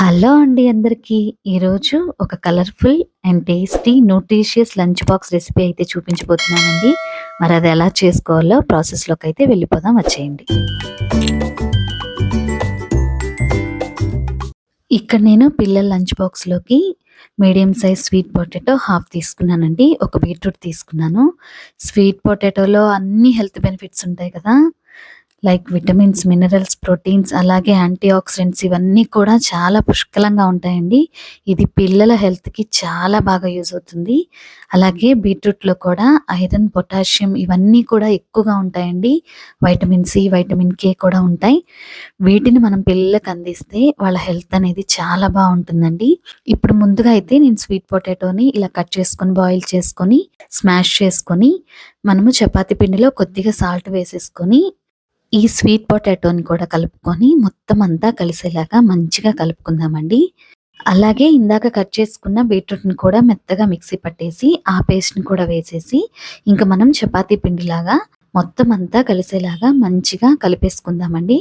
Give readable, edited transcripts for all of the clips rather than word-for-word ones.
Hello అండి అందరికీ. ఈరోజు ఒక colourful and tasty nutritious lunch box recipe అయితే చూపించబోతున్నానండి. మరి అది ఎలా చేసుకోవాలో ప్రాసెస్‌లోకైతే వెళ్ళిపోదాం వచ్చేయండి. ఇక్కడ నేను పిల్లల లంచ్ బాక్స్‌లోకి medium size sweet potato half తీసుకున్నానండి. ఒక బీట్రూట్ తీసుకున్నాను. స్వీట్ పొటాటోలో అన్ని హెల్త్ బెనిఫిట్స్ ఉంటాయి కదా! లైక్ విటమిన్స్, మినరల్స్, ప్రోటీన్స్ అలాగే యాంటీ ఆక్సిడెంట్స్ ఇవన్నీ కూడా చాలా పుష్కలంగా ఉంటాయండి. ఇది పిల్లల హెల్త్‌కి చాలా బాగా యూజ్ అవుతుంది. అలాగే బీట్రూట్‌లో కూడా ఐరన్, పొటాషియం ఇవన్నీ కూడా ఎక్కువగా ఉంటాయండి. వైటమిన్ సి, వైటమిన్ కే కూడా ఉంటాయి. వీటిని మనం పిల్లలకి అందిస్తే వాళ్ళ హెల్త్ అనేది చాలా బావుంటుందండి. ఇప్పుడు ముందుగా అయితే నేను స్వీట్ పొటాటోని ఇలా కట్ చేసుకొని, బాయిల్ చేసుకొని, స్మాష్ చేసుకొని, మనము చపాతీ పిండిలో కొద్దిగా సాల్ట్ వేసేసుకొని, ఈ స్వీట్ పొటాటోని కూడా కలుపుకొని మొత్తం అంతా కలిసేలాగా మంచిగా కలుపుకుందామండి. అలాగే ఇందాక కట్ చేసుకున్న బీట్రూట్‌ని కూడా మెత్తగా మిక్సీ పట్టేసి, ఆ పేస్ట్‌ని కూడా వేసేసి, ఇంక మనం చపాతీ పిండిలాగా మొత్తం అంతా కలిసేలాగా మంచిగా కలిపేసుకుందామండి.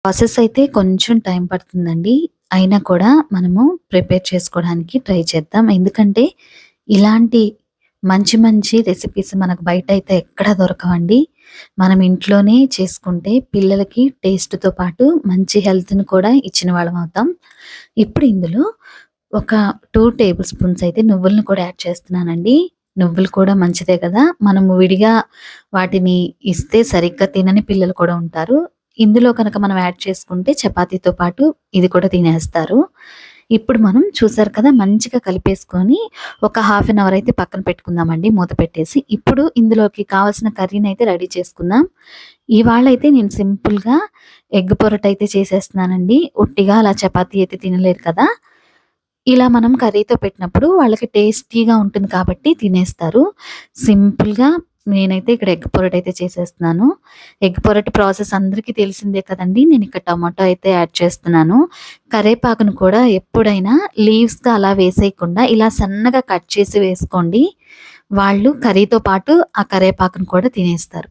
ప్రాసెస్ అయితే కొంచెం టైం పడుతుందండి. అయినా కూడా మనము ప్రిపేర్ చేసుకోవడానికి ట్రై చేద్దాం. ఎందుకంటే ఇలాంటి మంచి మంచి రెసిపీస్ మనకు బయటైతే ఎక్కడ దొరకవండి. మనం ఇంట్లోనే చేసుకుంటే పిల్లలకి టేస్ట్‌తో పాటు మంచి హెల్త్‌ని కూడా ఇచ్చిన వాళ్ళమవుతాం. ఇప్పుడు ఇందులో ఒక 2 టేబుల్ స్పూన్స్ అయితే నువ్వులను కూడా యాడ్ చేస్తున్నానండి. నువ్వులు కూడా మంచిదే కదా! మనము విడిగా వాటిని ఇస్తే సరిగ్గా తినని పిల్లలు కూడా ఉంటారు. ఇందులో కనుక మనం యాడ్ చేసుకుంటే చపాతీతో పాటు ఇది కూడా తినేస్తారు. ఇప్పుడు మనం చూసారు కదా! మంచిగా కలిపేసుకొని ఒక హాఫ్ అన్ అవర్ అయితే పక్కన పెట్టుకుందామండి మూత పెట్టేసి. ఇప్పుడు ఇందులోకి కావాల్సిన కర్రీనైతే రెడీ చేసుకుందాం. ఇవాళైతే నేను సింపుల్‌గా ఎగ్ పొరటు అయితే చేసేస్తున్నానండి. ఉట్టిగా అలా చపాతీ అయితే తినలేరు కదా! ఇలా మనం కర్రీతో పెట్టినప్పుడు వాళ్ళకి టేస్టీగా ఉంటుంది కాబట్టి తినేస్తారు. సింపుల్‌గా నేనైతే ఇక్కడ ఎగ్ పొరటైతే చేసేస్తున్నాను. ఎగ్ పొరటు ప్రాసెస్ అందరికీ తెలిసిందే కదండీ! నేనిక్కడ టమాటో అయితే యాడ్ చేస్తున్నాను. కరేపాకును కూడా ఎప్పుడైనా లీవ్స్‌గా అలా వేసేయకుండా ఇలా సన్నగా కట్ చేసి వేసుకోండి. వాళ్ళు కర్రీతో పాటు ఆ కరేపాకును కూడా తినేస్తారు.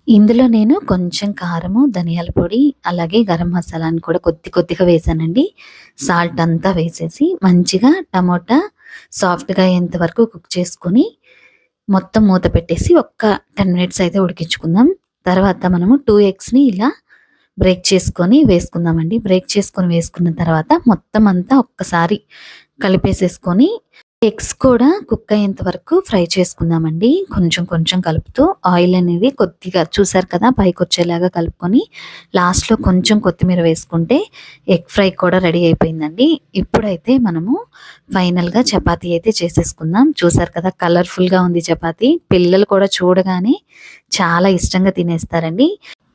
ఇందులో నేను కొంచెం కారము, ధనియాల పొడి, అలాగే గరం మసాలాను కూడా కొద్ది కొద్దిగా వేశానండి. సాల్ట్ అంతా వేసేసి మంచిగా టమోటా సాఫ్ట్‌గా అయ్యేంత వరకు కుక్ చేసుకొని, మొత్తం మూత పెట్టేసి ఒక్క 10 మినిట్స్ అయితే ఉడికించుకుందాం. తర్వాత మనము 2 ఎగ్స్‌ని ఇలా బ్రేక్ చేసుకొని వేసుకుందామండి. బ్రేక్ చేసుకొని వేసుకున్న తర్వాత మొత్తం అంతా ఒక్కసారి కలిపేసేసుకొని ఎగ్స్ కూడా కుక్ అయ్యేంత వరకు ఫ్రై చేసుకుందామండి. కొంచెం కొంచెం కలుపుతూ ఆయిల్ అనేది కొద్దిగా చూసారు కదా! పైకొచ్చేలాగా కలుపుకొని లాస్ట్‌లో కొంచెం కొత్తిమీర వేసుకుంటే ఎగ్ ఫ్రై కూడా రెడీ అయిపోయిందండి. ఇప్పుడైతే మనము ఫైనల్‌గా చపాతీ అయితే చేసేసుకుందాం. చూసారు కదా! కలర్‌ఫుల్‌గా ఉంది చపాతీ. పిల్లలు కూడా చూడగానే చాలా ఇష్టంగా తినేస్తారండి.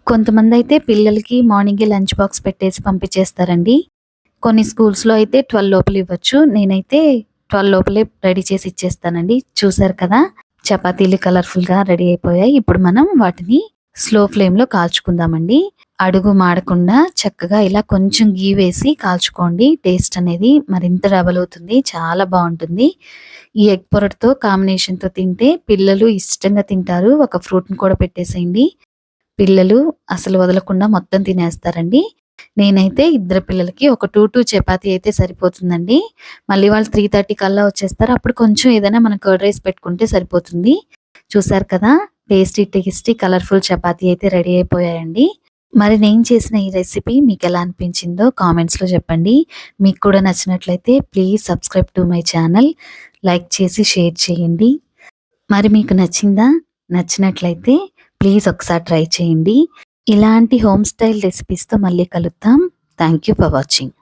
కొంతమందయితే పిల్లలకి మార్నింగే లంచ్ బాక్స్ పెట్టేసి పంపించేస్తారండి. కొన్ని స్కూల్స్‌లో అయితే 12 లోపల ఇవ్వచ్చు. నేనైతే 12 లోపలే రెడీ చేసి ఇచ్చేస్తానండి. చూసారు కదా! చపాతీలు కలర్‌ఫుల్‌గా రెడీ అయిపోయాయి. ఇప్పుడు మనం వాటిని స్లో ఫ్లేమ్‌లో కాల్చుకుందామండి. అడుగు మాడకుండా చక్కగా ఇలా కొంచెం గీ వేసి కాల్చుకోండి. టేస్ట్ అనేది మరింత డబల్ అవుతుంది. చాలా బావుంటుంది. ఈ ఎగ్ పొరటుతో కాంబినేషన్‌తో తింటే పిల్లలు ఇష్టంగా తింటారు. ఒక ఫ్రూట్‌ని కూడా పెట్టేసేయండి. పిల్లలు అసలు వదలకుండా మొత్తం తినేస్తారండి. నేనైతే ఇద్దరు పిల్లలకి ఒక 2 చపాతీ అయితే సరిపోతుందండి. మళ్ళీ వాళ్ళు 3:30 కల్లా వచ్చేస్తారు. అప్పుడు కొంచెం ఏదైనా మనం కర్డ్ రైస్ పెట్టుకుంటే సరిపోతుంది. చూసారు కదా! టేస్టీ టేస్టీ కలర్‌ఫుల్ చపాతీ అయితే రెడీ అయిపోయాయండి. మరి నేను చేసిన ఈ రెసిపీ మీకెలా అనిపించిందో కామెంట్స్‌లో చెప్పండి. మీకు కూడా నచ్చినట్లయితే please subscribe to my channel. Like చేసి షేర్ చేయండి. మరి మీకు నచ్చిందా? నచ్చినట్లయితే ప్లీజ్ ఒకసారి ట్రై చేయండి. ఇలాంటి హోమ్ స్టైల్ రెసిపీస్‌తో మళ్ళీ కలుద్దాం. Thank you for watching.